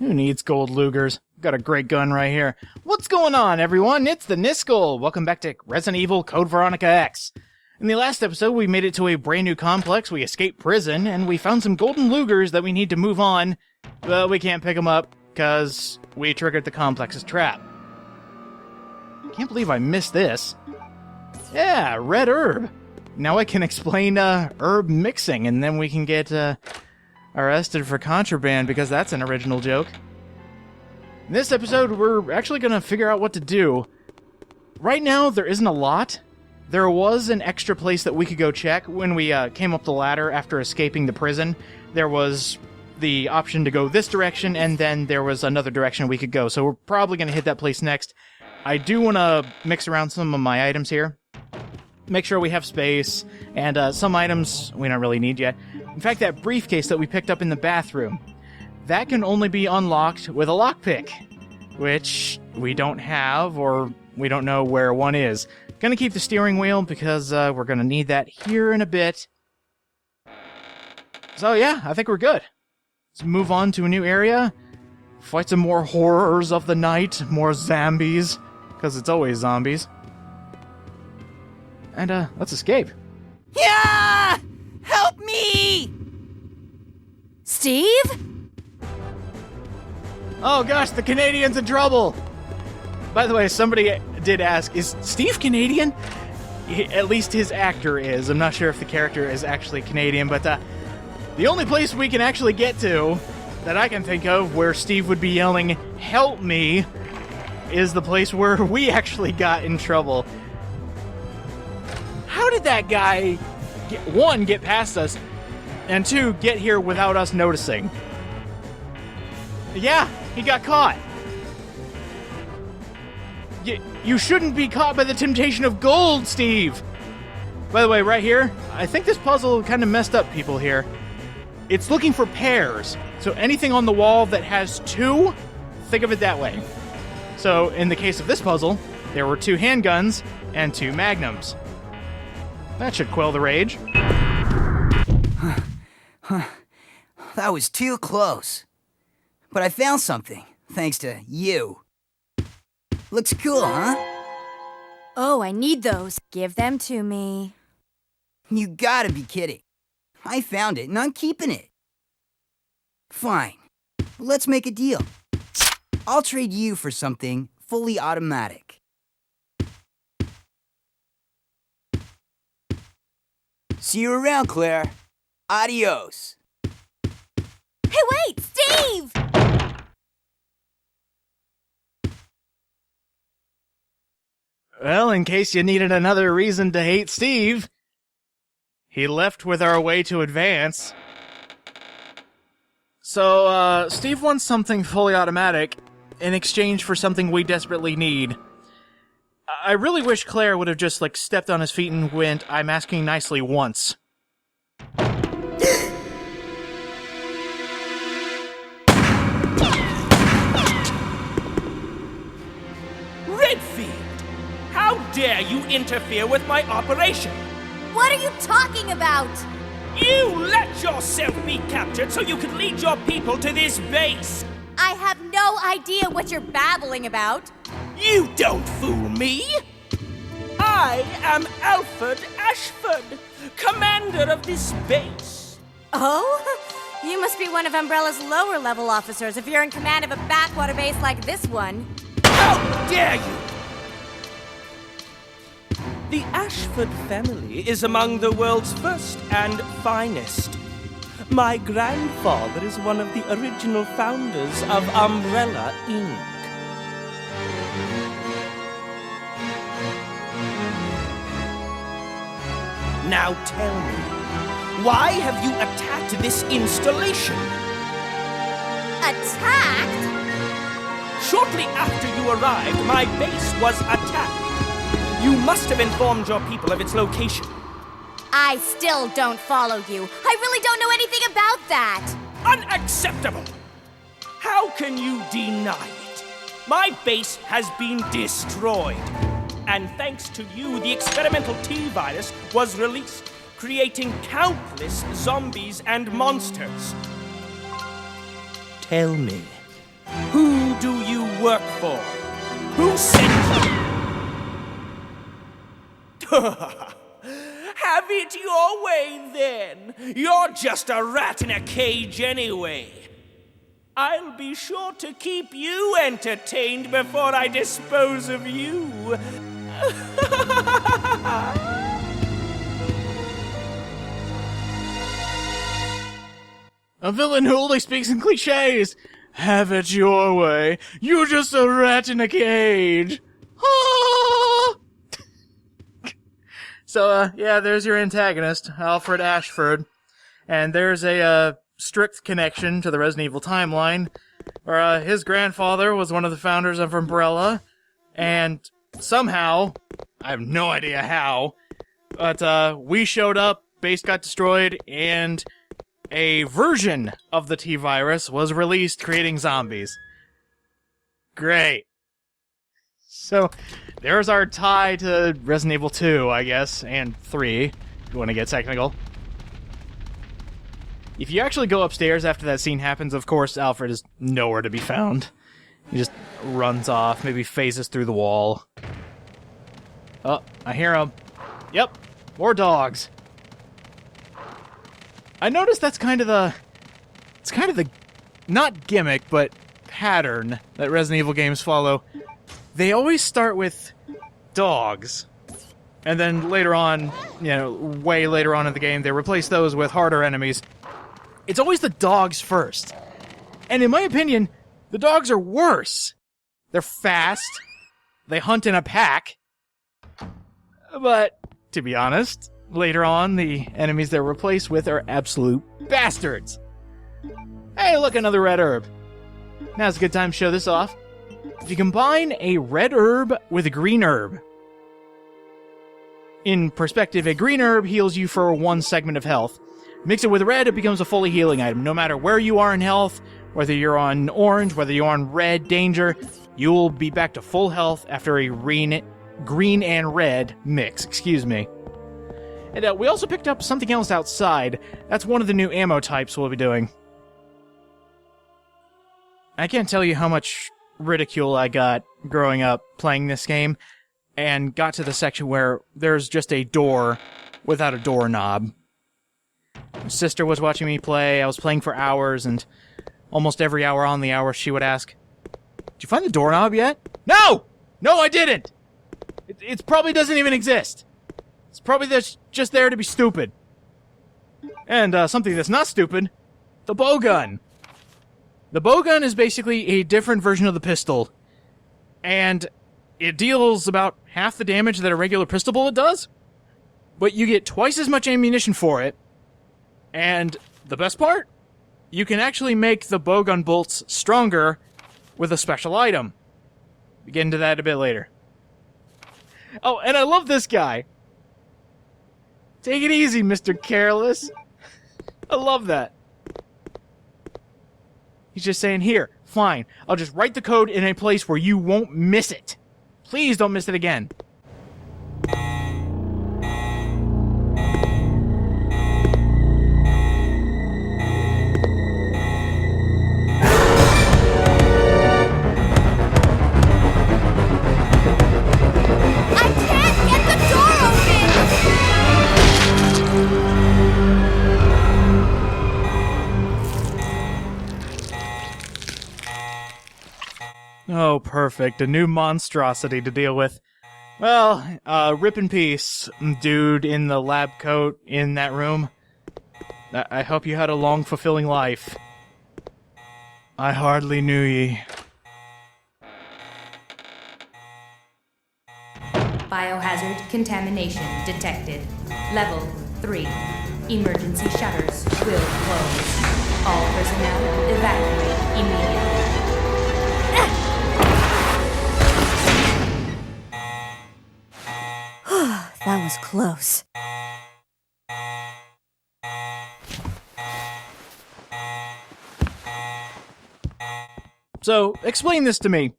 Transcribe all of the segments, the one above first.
Who needs gold Lugers? Got a great gun right here. What's going on, everyone? It's the Niskel. Welcome back to Resident Evil Code Veronica X. In the last episode, we made it to a brand new complex, we escaped prison, and we found some golden Lugers that we need to move on, but we can't pick them up, because we triggered the complex's trap. Can't believe I missed this. Yeah, red herb. Now I can explain herb mixing, and then we can get arrested for contraband, because that's an original joke. In this episode, we're actually going to figure out what to do. Right now, there isn't a lot. There was an extra place that we could go check when we came up the ladder after escaping the prison. There was the option to go this direction, and then there was another direction we could go. So we're probably going to hit that place next. I do want to mix around some of my items here. Make sure we have space, and some items we don't really need yet. In fact, that briefcase that we picked up in the bathroom, that can only be unlocked with a lockpick, which we don't have, or we don't know where one is. Gonna keep the steering wheel because we're gonna need that here in a bit. So yeah, I think we're good. Let's move on to a new area. Fight some more horrors of the night, more zombies, because it's always zombies. And let's escape. Yeah! Help me! Steve? Oh gosh, the Canadian's in trouble! By the way, somebody did ask, is Steve Canadian? At least his actor is. I'm not sure if the character is actually Canadian, but the only place we can actually get to, that I can think of, where Steve would be yelling, "Help me," is the place where we actually got in trouble. How did that guy, one, get past us, and two, get here without us noticing? Yeah, he got caught. You shouldn't be caught by the temptation of gold, Steve! By the way, right here, I think this puzzle kind of messed up people here. It's looking for pairs. So anything on the wall that has two, think of it that way. So in the case of this puzzle, there were 2 handguns and 2 magnums. That should quell the rage. That was too close. But I found something, thanks to you. Looks cool, huh? Oh, I need those. Give them to me. You gotta be kidding. I found it and I'm keeping it. Fine. Let's make a deal. I'll trade you for something fully automatic. See you around, Claire. Adios. Hey, wait! Steve! Well, in case you needed another reason to hate Steve, he left with our way to advance. So, Steve wants something fully automatic in exchange for something we desperately need. I really wish Claire would have just, stepped on his feet and went, "I'm asking nicely," once. Redfield! How dare you interfere with my operation? What are you talking about? You let yourself be captured so you could lead your people to this base! I have no idea what you're babbling about. You don't fool me! I am Alfred Ashford, commander of this base. Oh? You must be one of Umbrella's lower-level officers if you're in command of a backwater base like this one. How dare you! The Ashford family is among the world's first and finest. My grandfather is one of the original founders of Umbrella, Inc. Now tell me, why have you attacked this installation? Attacked? Shortly after you arrived, my base was attacked. You must have informed your people of its location. I still don't follow you. I really don't know anything about that. Unacceptable! How can you deny it? My base has been destroyed. And thanks to you, the experimental T-Virus was released, creating countless zombies and monsters. Tell me, Who do you work for? Who sent you? Have it your way, then. You're just a rat in a cage anyway. I'll be sure to keep you entertained before I dispose of you. A villain who only speaks in cliches. Have it your way. You're just a rat in a cage. So, yeah, there's your antagonist, Alfred Ashford. And there's a strict connection to the Resident Evil timeline, where his grandfather was one of the founders of Umbrella, and somehow, I have no idea how, but we showed up, base got destroyed, and a version of the T-Virus was released, creating zombies. Great. So, there's our tie to Resident Evil 2, I guess, and 3, if you want to get technical. If you actually go upstairs after that scene happens, of course, Alfred is nowhere to be found. He just runs off, maybe phases through the wall. Oh, I hear him. Yep, more dogs. I noticed that's kind of the... It's kind of the... Not gimmick, but pattern that Resident Evil games follow. They always start with dogs. And then later on, you know, way later on in the game, they replace those with harder enemies. It's always the dogs first. And in my opinion, the dogs are worse. They're fast. They hunt in a pack. But, to be honest, later on, the enemies they're replaced with are absolute bastards. Hey, look, another red herb. Now's a good time to show this off. If you combine a red herb with a green herb, in perspective, a green herb heals you for 1 segment of health. Mix it with red, it becomes a fully healing item. No matter where you are in health, whether you're on orange, whether you're on red, danger, you will be back to full health after a green and red mix. Excuse me. And we also picked up something else outside. That's one of the new ammo types we'll be doing. I can't tell you how much ridicule I got growing up playing this game, and got to the section where there's just a door without a doorknob. My sister was watching me play, I was playing for hours, and almost every hour on the hour she would ask, "Did you find the doorknob yet?" No! No, I didn't! It probably doesn't even exist. It's probably just there to be stupid. And something that's not stupid, the bowgun. The bowgun is basically a different version of the pistol, and it deals about half the damage that a regular pistol bullet does, but you get twice as much ammunition for it, and the best part? You can actually make the bowgun bolts stronger with a special item. We'll get into that a bit later. Oh, and I love this guy. Take it easy, Mr. Careless. I love that. He's just saying, here, fine, I'll just write the code in a place where you won't miss it. Please don't miss it again. Oh, perfect. A new monstrosity to deal with. Well, rip in peace, dude in the lab coat in that room. I hope you had a long, fulfilling life. I hardly knew ye. Biohazard contamination detected. Level 3. Emergency shutters will close. All personnel evacuate immediately. That was close. So, explain this to me.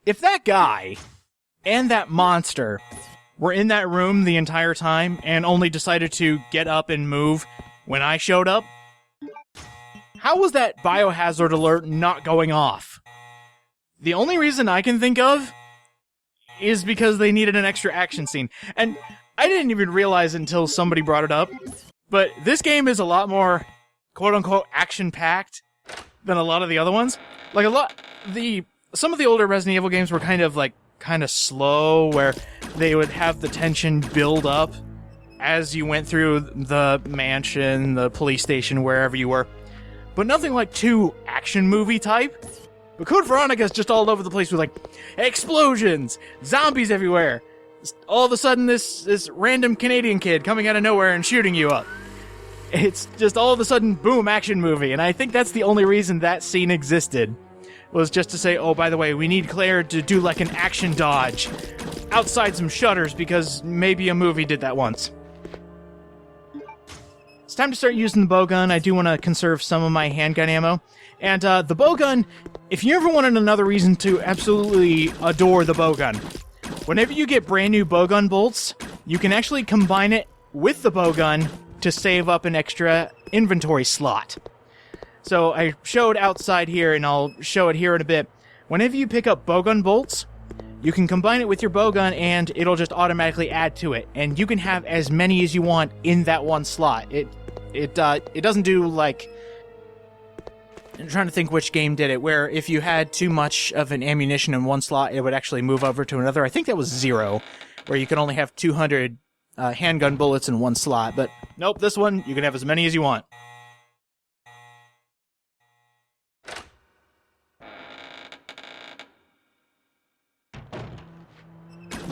If that guy and that monster were in that room the entire time and only decided to get up and move when I showed up, how was that biohazard alert not going off? The only reason I can think of is because they needed an extra action scene. And I didn't even realize until somebody brought it up, but this game is a lot more quote-unquote action-packed than a lot of the other ones. Like, some of the older Resident Evil games were kind of slow, where they would have the tension build up as you went through the mansion, the police station, wherever you were. But nothing like too action movie type. But Code Veronica is just all over the place with, like, explosions, zombies everywhere. All of a sudden, this random Canadian kid coming out of nowhere and shooting you up. It's just all of a sudden, boom, action movie. And I think that's the only reason that scene existed. Was just to say, oh, by the way, we need Claire to do, like, an action dodge outside some shutters, because maybe a movie did that once. It's time to start using the bowgun. I do want to conserve some of my handgun ammo. And the bowgun, if you ever wanted another reason to absolutely adore the bowgun, whenever you get brand new bowgun bolts, you can actually combine it with the bowgun to save up an extra inventory slot. So I showed outside here, and I'll show it here in a bit. Whenever you pick up bowgun bolts, you can combine it with your bowgun, and it'll just automatically add to it. And you can have as many as you want in that one slot. It doesn't do, like... I'm trying to think which game did it, where if you had too much of an ammunition in one slot, it would actually move over to another. I think that was 0, where you could only have 200 handgun bullets in one slot. But nope, this one, you can have as many as you want.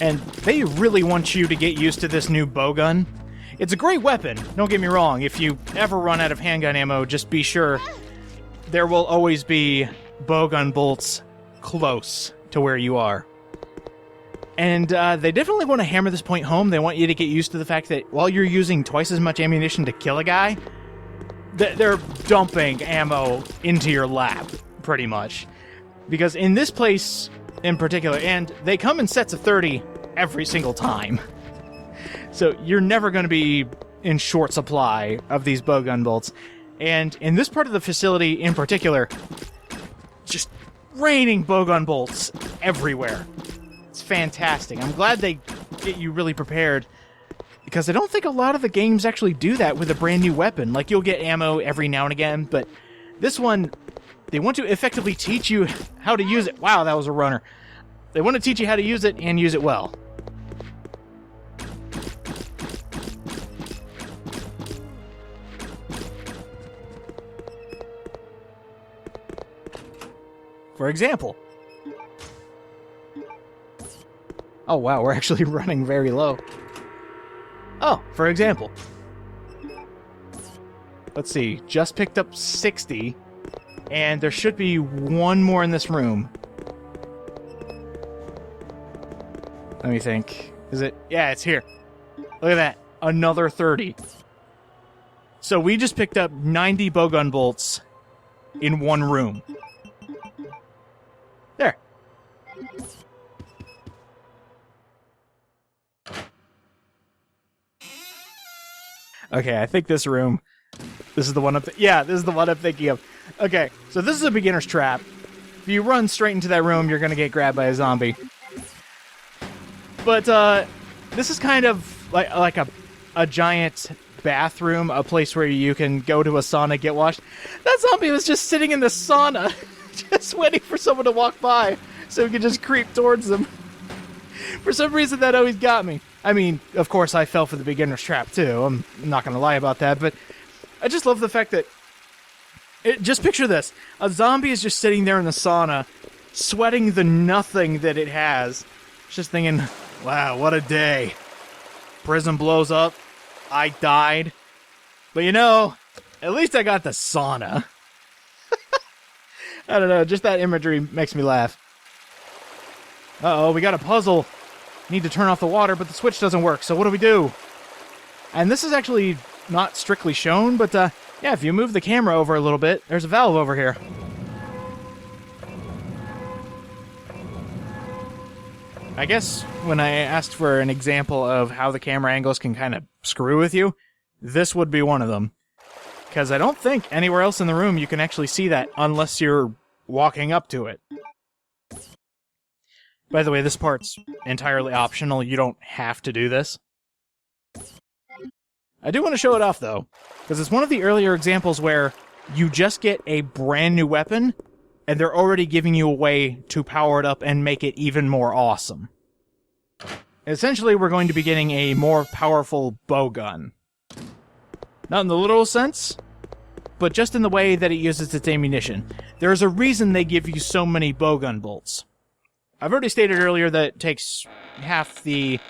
And they really want you to get used to this new bowgun. It's a great weapon, don't get me wrong. If you ever run out of handgun ammo, just be sure there will always be bowgun bolts close to where you are. And they definitely want to hammer this point home. They want you to get used to the fact that while you're using twice as much ammunition to kill a guy, they're dumping ammo into your lap, pretty much. Because in this place in particular, and they come in sets of 30 every single time, so you're never going to be in short supply of these bowgun bolts. And in this part of the facility in particular, just raining bowgun bolts everywhere. It's fantastic. I'm glad they get you really prepared, because I don't think a lot of the games actually do that with a brand new weapon. Like, you'll get ammo every now and again, but this one, they want to effectively teach you how to use it. Wow, that was a runner. They want to teach you how to use it and use it well. For example. Oh wow, we're actually running very low. Oh, for example. Let's see, just picked up 60, and there should be one more in this room. Let me think. Is it? Yeah, it's here. Look at that. Another 30. So we just picked up 90 bowgun bolts in one room. There. Okay, I think this room... This is the one yeah, this is the one I'm thinking of. Okay, so this is a beginner's trap. If you run straight into that room, you're gonna get grabbed by a zombie. But, this is kind of like a giant bathroom, a place where you can go to a sauna, get washed. That zombie was just sitting in the sauna, just waiting for someone to walk by so he could just creep towards them. For some reason, that always got me. I mean, of course, I fell for the beginner's trap, too. I'm not going to lie about that, but I just love the fact that... just picture this. A zombie is just sitting there in the sauna, sweating the nothing that it has. Just thinking, wow, what a day. Prison blows up. I died. But you know, at least I got the sauna. I don't know, just that imagery makes me laugh. Uh-oh, we got a puzzle. Need to turn off the water, but the switch doesn't work, so what do we do? And this is actually not strictly shown, but yeah, if you move the camera over a little bit, there's a valve over here. I guess when I asked for an example of how the camera angles can kind of screw with you, this would be one of them. Because I don't think anywhere else in the room you can actually see that unless you're walking up to it. By the way, this part's entirely optional. You don't have to do this. I do want to show it off, though, because it's one of the earlier examples where you just get a brand new weapon, and they're already giving you a way to power it up and make it even more awesome. Essentially, we're going to be getting a more powerful bow gun. Not in the literal sense, but just in the way that it uses its ammunition. There's a reason they give you so many bowgun bolts. I've already stated earlier that it takes half the...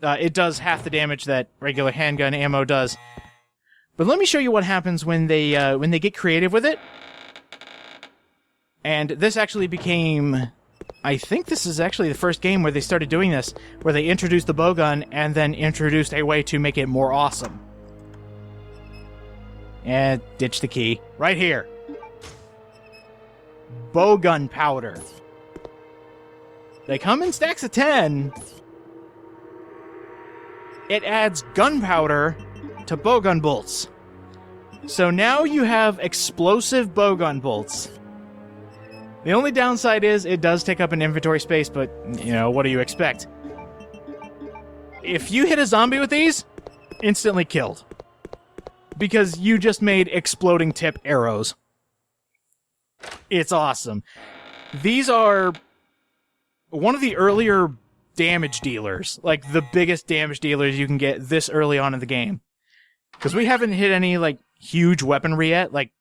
it does half the damage that regular handgun ammo does. But let me show you what happens when they get creative with it. And this actually became... I think this is actually the first game where they started doing this, where they introduced the bowgun and then introduced a way to make it more awesome. And ditch the key. Right here. Bowgun powder. They come in stacks of 10. It adds gunpowder to bowgun bolts. So now you have explosive bowgun bolts. The only downside is it does take up an inventory space, but, you know, what do you expect? If you hit a zombie with these, instantly killed. Because you just made exploding tip arrows. It's awesome. These are one of the earlier damage dealers, like the biggest damage dealers you can get this early on in the game. Because we haven't hit any, like, huge weaponry yet, like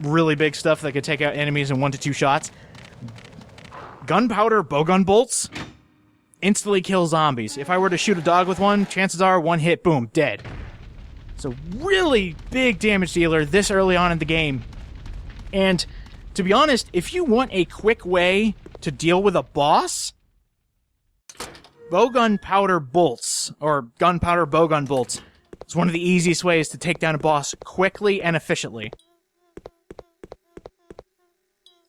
really big stuff that could take out enemies in 1 to 2 shots. Gunpowder bowgun bolts instantly kill zombies. If I were to shoot a dog with one, chances are 1 hit, boom, dead. So really big damage dealer this early on in the game. And to be honest, if you want a quick way to deal with a boss, bowgun powder bolts, or gunpowder bowgun bolts, is one of the easiest ways to take down a boss quickly and efficiently.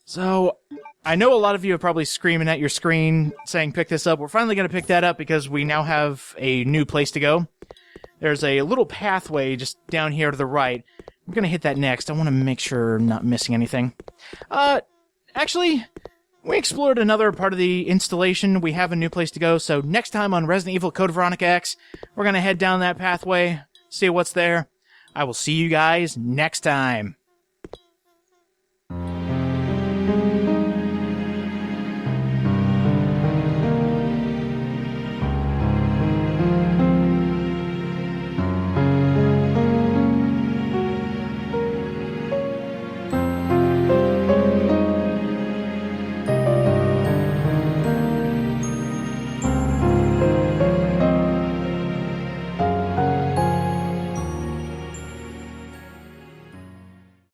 So, I know a lot of you are probably screaming at your screen saying pick this up. We're finally going to pick that up because we now have a new place to go. There's a little pathway just down here to the right. I'm going to hit that next. I want to make sure I'm not missing anything. Actually, we explored another part of the installation. We have a new place to go, so next time on Resident Evil Code Veronica X, we're going to head down that pathway, see what's there. I will see you guys next time.